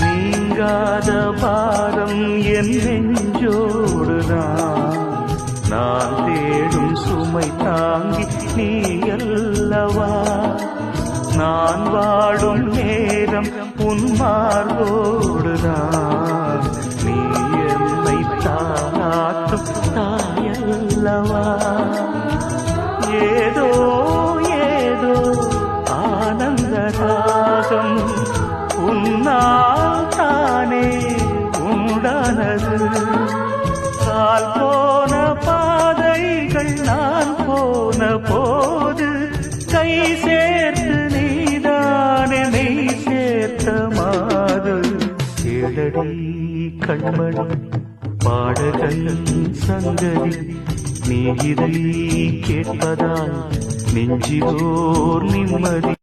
நீங்காத பாரம் என் நெஞ்சோடுதான். நான் தேடும் சுமை தாங்கி நீ அல்லவா. நான் வாடும் நேரம் உன் மார்போடுதான். நீ என்னை தாளாட்டும் தாயல்லவா. ஏதோ ஏதோ ஆனந்த ராகம் உன்னால் தானே உண்டானது. கால் போன பாதைகள் நான் போன போது கை சேர்த்து நீதானே மெய் சேர்த்த மாது. கேளடி கண்மணி பாடகன் சங்கதி, நீ இதை கேட்பதால் நெஞ்சிலோர் நிம்மதி.